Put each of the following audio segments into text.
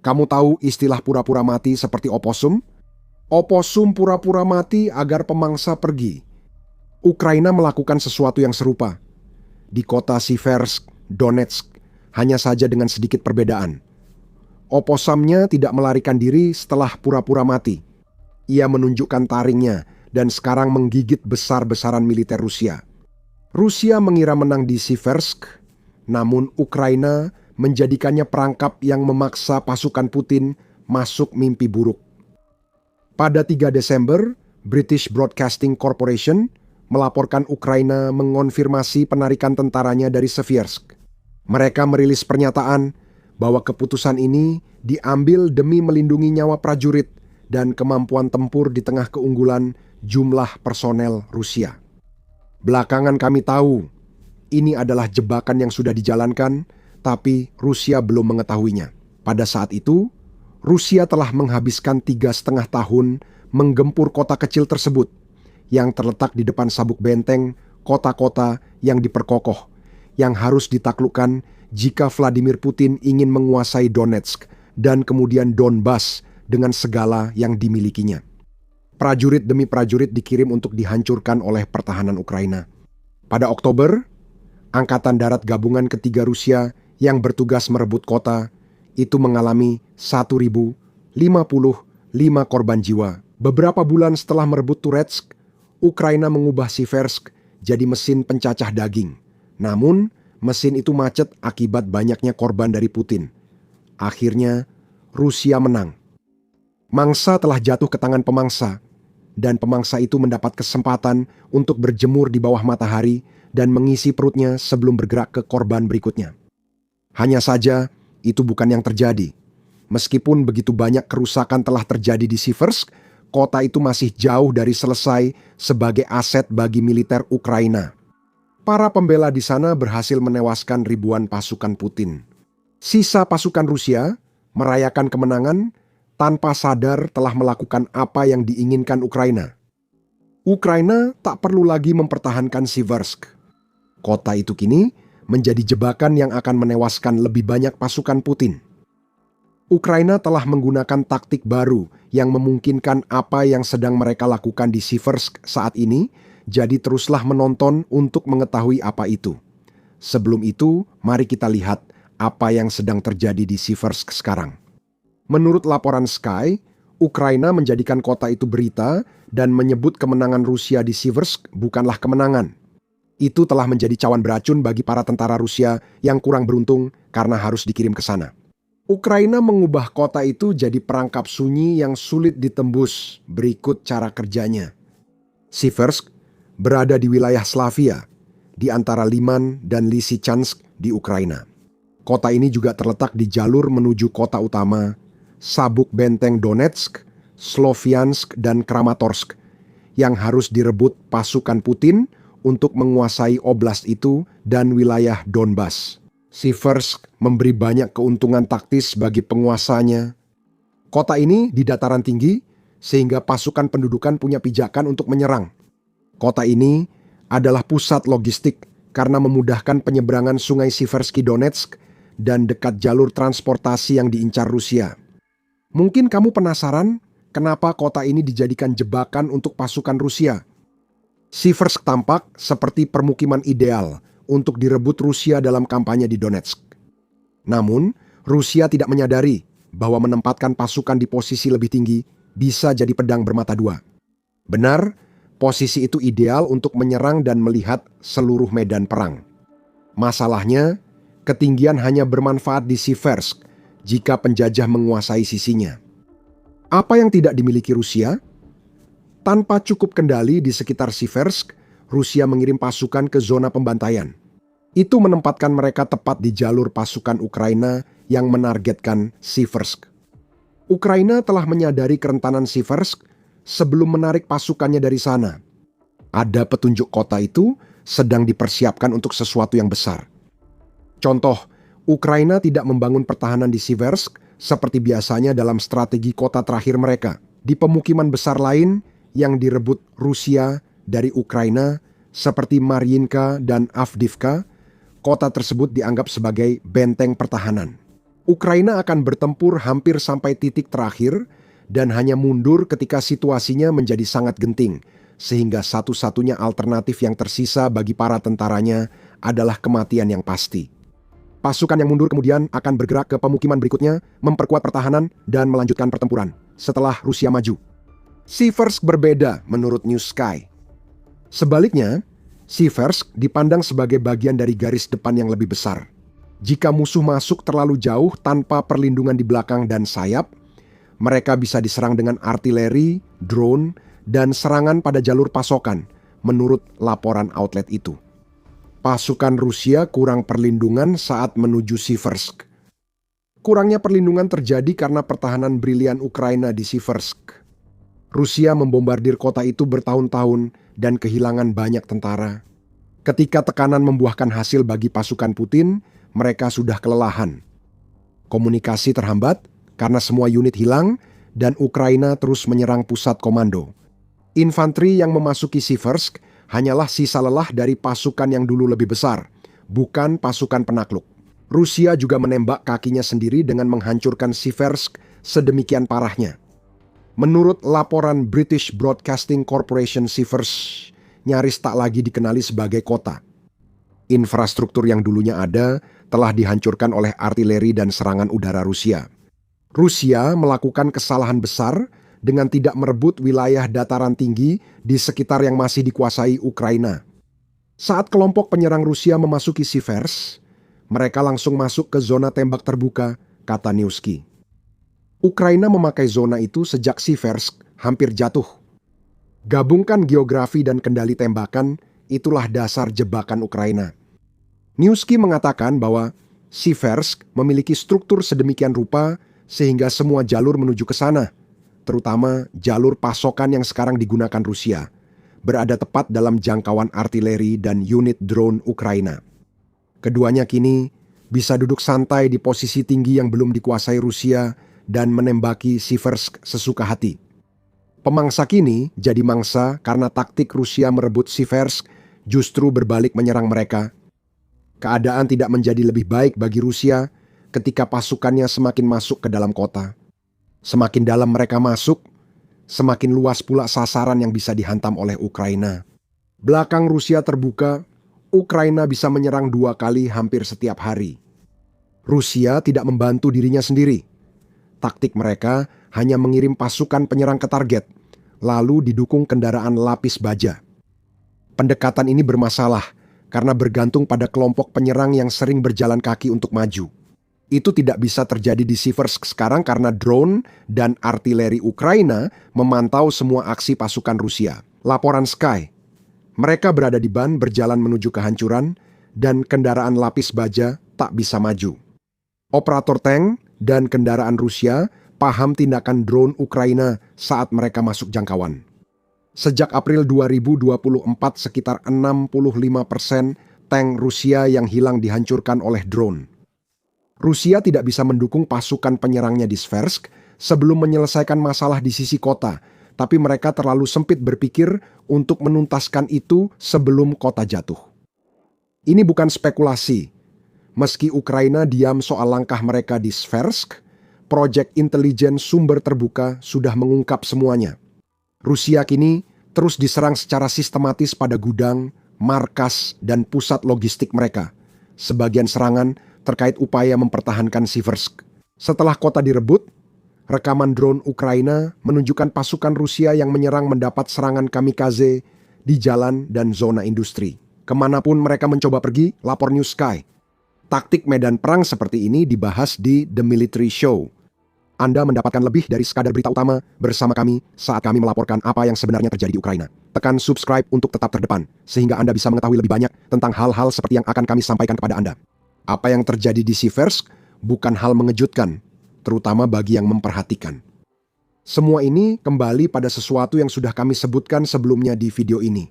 Kamu tahu istilah pura-pura mati seperti oposum? Oposum pura-pura mati agar pemangsa pergi. Ukraina melakukan sesuatu yang serupa. Di kota Siversk, Donetsk, hanya saja dengan sedikit perbedaan. Oposamnya tidak melarikan diri setelah pura-pura mati. Ia menunjukkan taringnya dan sekarang menggigit besar-besaran militer Rusia. Rusia mengira menang di Siversk, namun Ukraina menjadikannya perangkap yang memaksa pasukan Putin masuk mimpi buruk. Pada 3 Desember, British Broadcasting Corporation melaporkan Ukraina mengonfirmasi penarikan tentaranya dari Siversk. Mereka merilis pernyataan bahwa keputusan ini diambil demi melindungi nyawa prajurit dan kemampuan tempur di tengah keunggulan jumlah personel Rusia. Belakangan kami tahu ini adalah jebakan yang sudah dijalankan, tapi Rusia belum mengetahuinya. Pada saat itu, Rusia telah menghabiskan 3,5 tahun menggempur kota kecil tersebut yang terletak di depan sabuk benteng kota-kota yang diperkokoh, yang harus ditaklukkan jika Vladimir Putin ingin menguasai Donetsk dan kemudian Donbas dengan segala yang dimilikinya. Prajurit demi prajurit dikirim untuk dihancurkan oleh pertahanan Ukraina. Pada Oktober, Angkatan Darat Gabungan Ketiga Rusia yang bertugas merebut kota itu mengalami 1.055 korban jiwa. Beberapa bulan setelah merebut Turetsk, Ukraina mengubah Siversk jadi mesin pencacah daging. Namun, mesin itu macet akibat banyaknya korban dari Putin. Akhirnya, Rusia menang. Mangsa telah jatuh ke tangan pemangsa, dan pemangsa itu mendapat kesempatan untuk berjemur di bawah matahari dan mengisi perutnya sebelum bergerak ke korban berikutnya. Hanya saja, itu bukan yang terjadi. Meskipun begitu banyak kerusakan telah terjadi di Siversk, kota itu masih jauh dari selesai sebagai aset bagi militer Ukraina. Para pembela di sana berhasil menewaskan ribuan pasukan Putin. Sisa pasukan Rusia merayakan kemenangan tanpa sadar telah melakukan apa yang diinginkan Ukraina. Ukraina tak perlu lagi mempertahankan Siversk. Kota itu kini menjadi jebakan yang akan menewaskan lebih banyak pasukan Putin. Ukraina telah menggunakan taktik baru yang memungkinkan apa yang sedang mereka lakukan di Siversk saat ini, jadi teruslah menonton untuk mengetahui apa itu. Sebelum itu, mari kita lihat apa yang sedang terjadi di Siversk sekarang. Menurut laporan Sky, Ukraina menjadikan kota itu berita dan menyebut kemenangan Rusia di Siversk bukanlah kemenangan. Itu telah menjadi cawan beracun bagi para tentara Rusia yang kurang beruntung karena harus dikirim ke sana. Ukraina mengubah kota itu jadi perangkap sunyi yang sulit ditembus. Berikut cara kerjanya. Siversk berada di wilayah Slavia, di antara Liman dan Lysychansk di Ukraina. Kota ini juga terletak di jalur menuju kota utama, sabuk benteng Donetsk, Sloviansk, dan Kramatorsk, yang harus direbut pasukan Putin untuk menguasai oblast itu dan wilayah Donbas. Siversk memberi banyak keuntungan taktis bagi penguasanya. Kota ini di dataran tinggi, sehingga pasukan pendudukan punya pijakan untuk menyerang. Kota ini adalah pusat logistik karena memudahkan penyeberangan sungai Siversky Donetsk dan dekat jalur transportasi yang diincar Rusia. Mungkin kamu penasaran kenapa kota ini dijadikan jebakan untuk pasukan Rusia. Siversk tampak seperti permukiman ideal untuk direbut Rusia dalam kampanye di Donetsk. Namun, Rusia tidak menyadari bahwa menempatkan pasukan di posisi lebih tinggi bisa jadi pedang bermata dua. Benar, posisi itu ideal untuk menyerang dan melihat seluruh medan perang. Masalahnya, ketinggian hanya bermanfaat di Siversk jika penjajah menguasai sisinya. Apa yang tidak dimiliki Rusia? Tanpa cukup kendali di sekitar Siversk, Rusia mengirim pasukan ke zona pembantaian. Itu menempatkan mereka tepat di jalur pasukan Ukraina yang menargetkan Siversk. Ukraina telah menyadari kerentanan Siversk sebelum menarik pasukannya dari sana. Ada petunjuk kota itu sedang dipersiapkan untuk sesuatu yang besar. Contoh, Ukraina tidak membangun pertahanan di Siversk seperti biasanya dalam strategi kota terakhir mereka. Di pemukiman besar lain yang direbut Rusia dari Ukraina seperti Mariinka dan Avdiivka, kota tersebut dianggap sebagai benteng pertahanan. Ukraina akan bertempur hampir sampai titik terakhir dan hanya mundur ketika situasinya menjadi sangat genting, sehingga satu-satunya alternatif yang tersisa bagi para tentaranya adalah kematian yang pasti. Pasukan yang mundur kemudian akan bergerak ke pemukiman berikutnya, memperkuat pertahanan, dan melanjutkan pertempuran setelah Rusia maju. Siversk berbeda menurut New Sky. Sebaliknya, Siversk dipandang sebagai bagian dari garis depan yang lebih besar. Jika musuh masuk terlalu jauh tanpa perlindungan di belakang dan sayap, mereka bisa diserang dengan artileri, drone, dan serangan pada jalur pasokan, menurut laporan outlet itu. Pasukan Rusia kurang perlindungan saat menuju Siversk. Kurangnya perlindungan terjadi karena pertahanan brilian Ukraina di Siversk. Rusia membombardir kota itu bertahun-tahun dan kehilangan banyak tentara. Ketika tekanan membuahkan hasil bagi pasukan Putin, mereka sudah kelelahan. Komunikasi terhambat karena semua unit hilang dan Ukraina terus menyerang pusat komando. Infanteri yang memasuki Siversk hanyalah sisa lelah dari pasukan yang dulu lebih besar, bukan pasukan penakluk. Rusia juga menembak kakinya sendiri dengan menghancurkan Siversk sedemikian parahnya. Menurut laporan British Broadcasting Corporation, Siversk nyaris tak lagi dikenali sebagai kota. Infrastruktur yang dulunya ada telah dihancurkan oleh artileri dan serangan udara Rusia. Rusia melakukan kesalahan besar dengan tidak merebut wilayah dataran tinggi di sekitar yang masih dikuasai Ukraina. Saat kelompok penyerang Rusia memasuki Siversk, mereka langsung masuk ke zona tembak terbuka, kata Newsky. Ukraina memakai zona itu sejak Siversk hampir jatuh. Gabungkan geografi dan kendali tembakan, itulah dasar jebakan Ukraina. Newsky mengatakan bahwa Siversk memiliki struktur sedemikian rupa sehingga semua jalur menuju ke sana, terutama jalur pasokan yang sekarang digunakan Rusia, berada tepat dalam jangkauan artileri dan unit drone Ukraina. Keduanya kini bisa duduk santai di posisi tinggi yang belum dikuasai Rusia dan menembaki Siversk sesuka hati. Pemangsa kini jadi mangsa karena taktik Rusia merebut Siversk justru berbalik menyerang mereka. Keadaan tidak menjadi lebih baik bagi Rusia ketika pasukannya semakin masuk ke dalam kota. Semakin dalam mereka masuk, semakin luas pula sasaran yang bisa dihantam oleh Ukraina. Belakang Rusia terbuka, Ukraina bisa menyerang 2 kali hampir setiap hari. Rusia tidak membantu dirinya sendiri. Taktik mereka hanya mengirim pasukan penyerang ke target, lalu didukung kendaraan lapis baja. Pendekatan ini bermasalah karena bergantung pada kelompok penyerang yang sering berjalan kaki untuk maju. Itu tidak bisa terjadi di Siversk sekarang karena drone dan artileri Ukraina memantau semua aksi pasukan Rusia. Laporan Sky, mereka berada di ban berjalan menuju kehancuran dan kendaraan lapis baja tak bisa maju. Operator tank dan kendaraan Rusia paham tindakan drone Ukraina saat mereka masuk jangkauan. Sejak April 2024 sekitar 65% tank Rusia yang hilang dihancurkan oleh drone. Rusia tidak bisa mendukung pasukan penyerangnya di Siversk sebelum menyelesaikan masalah di sisi kota, tapi mereka terlalu sempit berpikir untuk menuntaskan itu sebelum kota jatuh. Ini bukan spekulasi. Meski Ukraina diam soal langkah mereka di Siversk, proyek intelijen sumber terbuka sudah mengungkap semuanya. Rusia kini terus diserang secara sistematis pada gudang, markas, dan pusat logistik mereka. Sebagian serangan terkait upaya mempertahankan Siversk. Setelah kota direbut, rekaman drone Ukraina menunjukkan pasukan Rusia yang menyerang mendapat serangan kamikaze di jalan dan zona industri. Kemanapun mereka mencoba pergi, lapor New Sky. Taktik medan perang seperti ini dibahas di The Military Show. Anda mendapatkan lebih dari sekadar berita utama bersama kami saat kami melaporkan apa yang sebenarnya terjadi di Ukraina. Tekan subscribe untuk tetap terdepan, sehingga Anda bisa mengetahui lebih banyak tentang hal-hal seperti yang akan kami sampaikan kepada Anda. Apa yang terjadi di Siversk bukan hal mengejutkan, terutama bagi yang memperhatikan. Semua ini kembali pada sesuatu yang sudah kami sebutkan sebelumnya di video ini,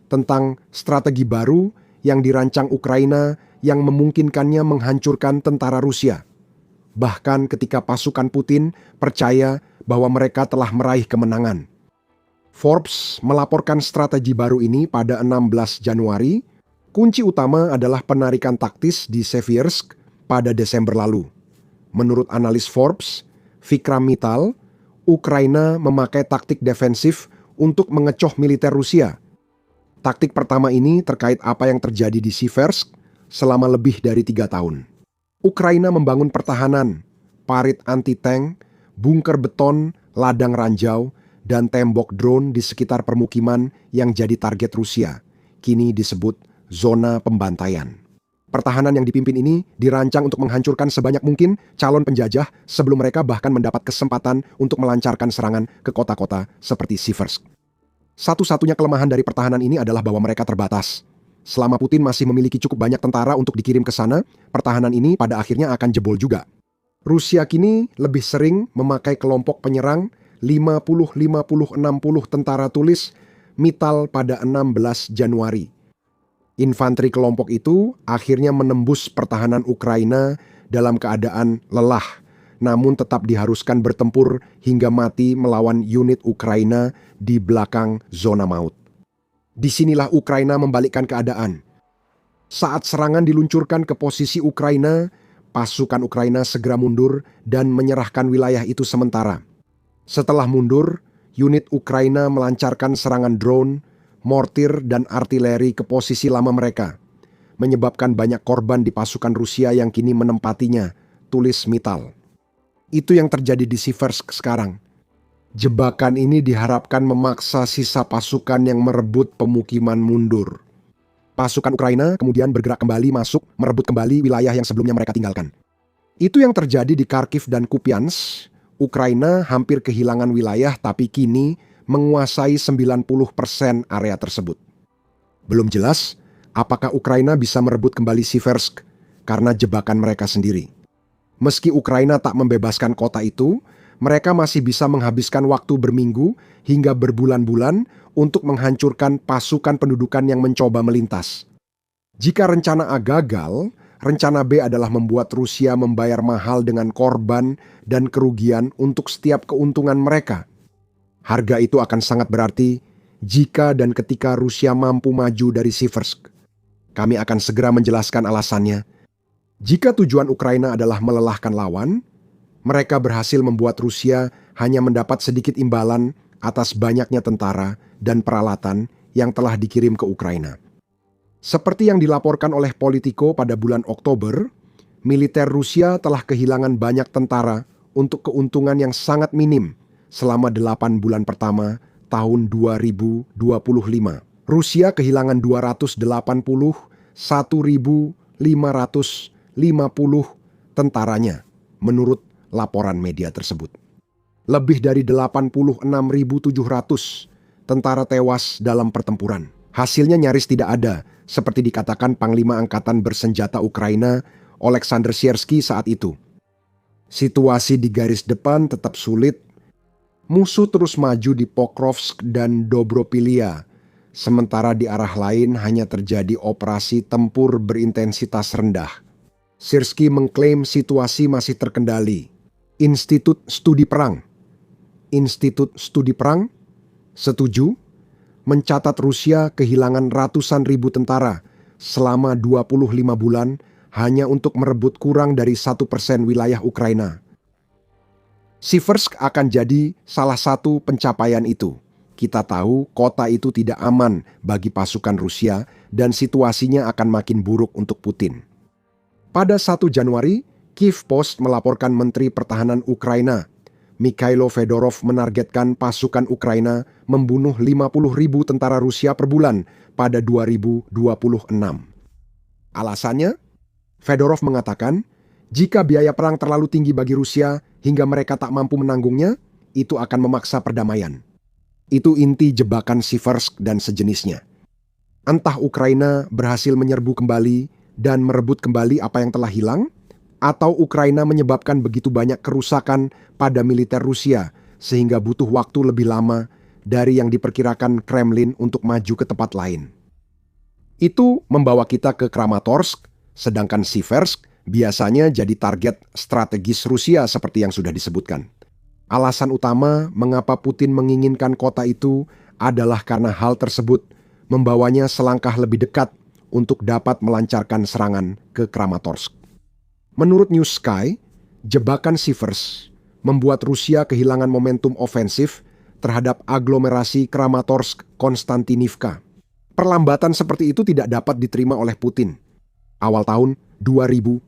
tentang strategi baru yang dirancang Ukraina yang memungkinkannya menghancurkan tentara Rusia. Bahkan ketika pasukan Putin percaya bahwa mereka telah meraih kemenangan. Forbes melaporkan strategi baru ini pada 16 Januari. Kunci utama adalah penarikan taktis di Siversk pada Desember lalu. Menurut analis Forbes, Vikram Mittal, Ukraina memakai taktik defensif untuk mengecoh militer Rusia. Taktik pertama ini terkait apa yang terjadi di Siversk selama lebih dari 3 tahun. Ukraina membangun pertahanan, parit anti-tank, bunker beton, ladang ranjau, dan tembok drone di sekitar permukiman yang jadi target Rusia. Kini disebut zona pembantaian. Pertahanan yang dipimpin ini dirancang untuk menghancurkan sebanyak mungkin calon penjajah sebelum mereka bahkan mendapat kesempatan untuk melancarkan serangan ke kota-kota seperti Siversk. Satu-satunya kelemahan dari pertahanan ini adalah bahwa mereka terbatas. Selama Putin masih memiliki cukup banyak tentara untuk dikirim ke sana, pertahanan ini pada akhirnya akan jebol juga. Rusia kini lebih sering memakai kelompok penyerang 50-50-60 tentara tulis Mittal pada 16 Januari. Infanteri kelompok itu akhirnya menembus pertahanan Ukraina dalam keadaan lelah, namun tetap diharuskan bertempur hingga mati melawan unit Ukraina di belakang zona maut. Disinilah Ukraina membalikkan keadaan. Saat serangan diluncurkan ke posisi Ukraina, pasukan Ukraina segera mundur dan menyerahkan wilayah itu sementara. Setelah mundur, unit Ukraina melancarkan serangan drone, mortir, dan artileri ke posisi lama mereka, menyebabkan banyak korban di pasukan Rusia yang kini menempatinya, tulis Mittal. Itu yang terjadi di Siversk sekarang. Jebakan ini diharapkan memaksa sisa pasukan yang merebut pemukiman mundur. Pasukan Ukraina kemudian bergerak kembali masuk, merebut kembali wilayah yang sebelumnya mereka tinggalkan. Itu yang terjadi di Kharkiv dan Kupiansk. Ukraina hampir kehilangan wilayah tapi kini menguasai 90% area tersebut. Belum jelas apakah Ukraina bisa merebut kembali Siversk karena jebakan mereka sendiri. Meski Ukraina tak membebaskan kota itu, mereka masih bisa menghabiskan waktu berminggu hingga berbulan-bulan untuk menghancurkan pasukan pendudukan yang mencoba melintas. Jika rencana A gagal, rencana B adalah membuat Rusia membayar mahal dengan korban dan kerugian untuk setiap keuntungan mereka. Harga itu akan sangat berarti jika dan ketika Rusia mampu maju dari Siversk. Kami akan segera menjelaskan alasannya. Jika tujuan Ukraina adalah melelahkan lawan, mereka berhasil membuat Rusia hanya mendapat sedikit imbalan atas banyaknya tentara dan peralatan yang telah dikirim ke Ukraina. Seperti yang dilaporkan oleh Politico pada bulan Oktober, militer Rusia telah kehilangan banyak tentara untuk keuntungan yang sangat minim selama 8 bulan pertama tahun 2025. Rusia kehilangan 281.550 tentaranya, menurut laporan media tersebut. Lebih dari 86.700 tentara tewas dalam pertempuran. Hasilnya nyaris tidak ada, seperti dikatakan Panglima Angkatan Bersenjata Ukraina, Oleksandr Siersky saat itu. Situasi di garis depan tetap sulit. Musuh terus maju di Pokrovsk dan Dobropilia, sementara di arah lain hanya terjadi operasi tempur berintensitas rendah. Siersky mengklaim situasi masih terkendali. Institut Studi Perang setuju mencatat Rusia kehilangan ratusan ribu tentara selama 25 bulan hanya untuk merebut kurang dari 1% wilayah Ukraina. Siversk akan jadi salah satu pencapaian itu. Kita tahu kota itu tidak aman bagi pasukan Rusia dan situasinya akan makin buruk untuk Putin. Pada 1 Januari, Kyiv Post melaporkan Menteri Pertahanan Ukraina, Mikhailo Fedorov, menargetkan pasukan Ukraina membunuh 50.000 tentara Rusia per bulan pada 2026. Alasannya, Fedorov mengatakan, jika biaya perang terlalu tinggi bagi Rusia hingga mereka tak mampu menanggungnya, itu akan memaksa perdamaian. Itu inti jebakan Siversk dan sejenisnya. Entah Ukraina berhasil menyerbu kembali dan merebut kembali apa yang telah hilang, atau Ukraina menyebabkan begitu banyak kerusakan pada militer Rusia sehingga butuh waktu lebih lama dari yang diperkirakan Kremlin untuk maju ke tempat lain. Itu membawa kita ke Kramatorsk, sedangkan Siversk biasanya jadi target strategis Rusia seperti yang sudah disebutkan. Alasan utama mengapa Putin menginginkan kota itu adalah karena hal tersebut membawanya selangkah lebih dekat untuk dapat melancarkan serangan ke Kramatorsk. Menurut News Sky, Jebakan Sivers membuat Rusia kehilangan momentum ofensif terhadap aglomerasi Kramatorsk-Konstantinivka. Perlambatan seperti itu tidak dapat diterima oleh Putin. Awal tahun 2026.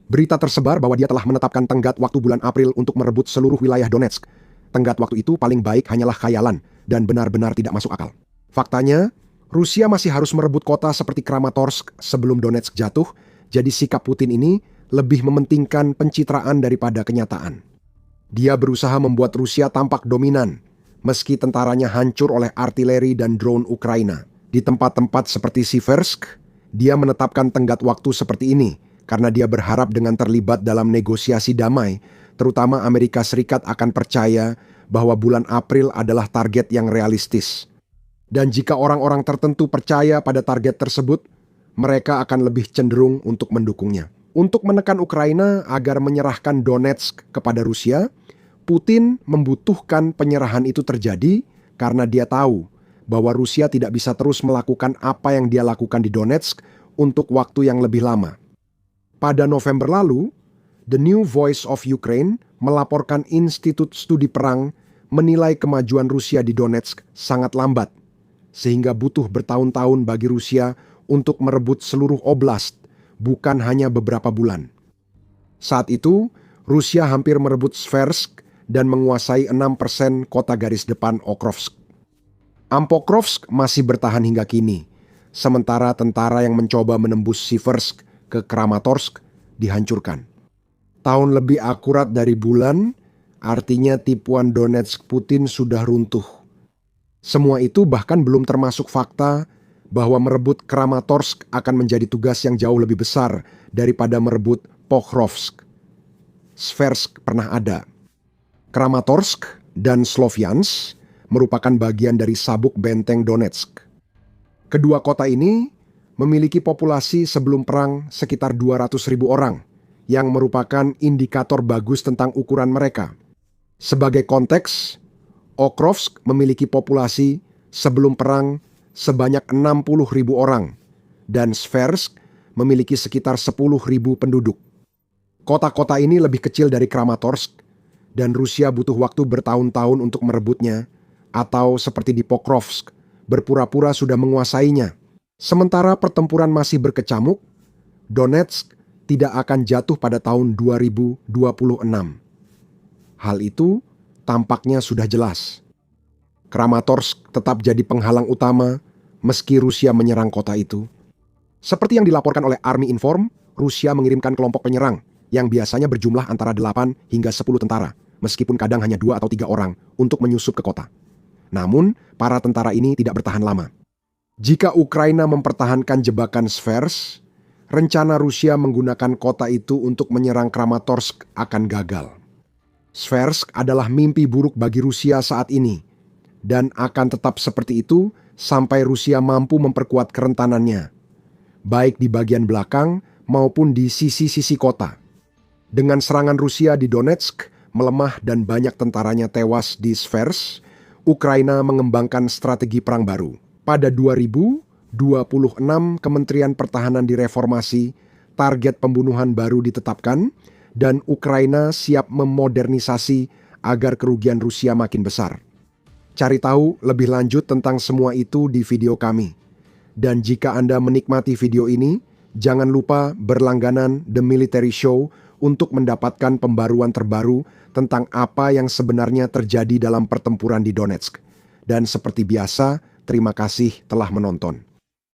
Berita tersebar bahwa dia telah menetapkan tenggat waktu bulan April untuk merebut seluruh wilayah Donetsk. Tenggat waktu itu paling baik hanyalah khayalan dan benar-benar tidak masuk akal. Faktanya, Rusia masih harus merebut kota seperti Kramatorsk sebelum Donetsk jatuh, jadi sikap Putin ini lebih mementingkan pencitraan daripada kenyataan. Dia berusaha membuat Rusia tampak dominan, meski tentaranya hancur oleh artileri dan drone Ukraina. Di tempat-tempat seperti Siversk, dia menetapkan tenggat waktu seperti ini karena dia berharap dengan terlibat dalam negosiasi damai, terutama Amerika Serikat akan percaya bahwa bulan April adalah target yang realistis. Dan jika orang-orang tertentu percaya pada target tersebut, mereka akan lebih cenderung untuk mendukungnya. Untuk menekan Ukraina agar menyerahkan Donetsk kepada Rusia, Putin membutuhkan penyerahan itu terjadi karena dia tahu bahwa Rusia tidak bisa terus melakukan apa yang dia lakukan di Donetsk untuk waktu yang lebih lama. Pada November lalu, The New Voice of Ukraine melaporkan Institut Studi Perang menilai kemajuan Rusia di Donetsk sangat lambat, sehingga butuh bertahun-tahun bagi Rusia untuk merebut seluruh oblast, bukan hanya beberapa bulan. Saat itu, Rusia hampir merebut Sversk dan menguasai 6% kota garis depan Okrovsk. Pokrovsk masih bertahan hingga kini, sementara tentara yang mencoba menembus Siversk ke Kramatorsk dihancurkan. Tahun lebih akurat dari bulan, artinya tipuan Donetsk Putin sudah runtuh. Semua itu bahkan belum termasuk fakta bahwa merebut Kramatorsk akan menjadi tugas yang jauh lebih besar daripada merebut Pokrovsk. Sversk pernah ada. Kramatorsk dan Sloviansk merupakan bagian dari sabuk benteng Donetsk. Kedua kota ini memiliki populasi sebelum perang sekitar 200.000 orang, yang merupakan indikator bagus tentang ukuran mereka. Sebagai konteks, Okrovsk memiliki populasi sebelum perang sebanyak 60.000 orang, dan Sversk memiliki sekitar 10.000 penduduk. Kota-kota ini lebih kecil dari Kramatorsk, dan Rusia butuh waktu bertahun-tahun untuk merebutnya, atau seperti di Pokrovsk, berpura-pura sudah menguasainya. Sementara pertempuran masih berkecamuk, Donetsk tidak akan jatuh pada tahun 2026. Hal itu tampaknya sudah jelas. Kramatorsk tetap jadi penghalang utama meski Rusia menyerang kota itu. Seperti yang dilaporkan oleh Army Inform, Rusia mengirimkan kelompok penyerang yang biasanya berjumlah antara 8 hingga 10 tentara, meskipun kadang hanya 2 atau 3 orang untuk menyusup ke kota. Namun, para tentara ini tidak bertahan lama. Jika Ukraina mempertahankan jebakan Sversk, rencana Rusia menggunakan kota itu untuk menyerang Kramatorsk akan gagal. Sversk adalah mimpi buruk bagi Rusia saat ini, dan akan tetap seperti itu sampai Rusia mampu memperkuat kerentanannya, baik di bagian belakang maupun di sisi-sisi kota. Dengan serangan Rusia di Donetsk melemah dan banyak tentaranya tewas di Sversk, Ukraina mengembangkan strategi perang baru. Pada 2026, Kementerian Pertahanan direformasi, target pembunuhan baru ditetapkan, dan Ukraina siap memodernisasi agar kerugian Rusia makin besar. Cari tahu lebih lanjut tentang semua itu di video kami. Dan jika Anda menikmati video ini, jangan lupa berlangganan The Military Show untuk mendapatkan pembaruan terbaru tentang apa yang sebenarnya terjadi dalam pertempuran di Donetsk. Dan seperti biasa, terima kasih telah menonton.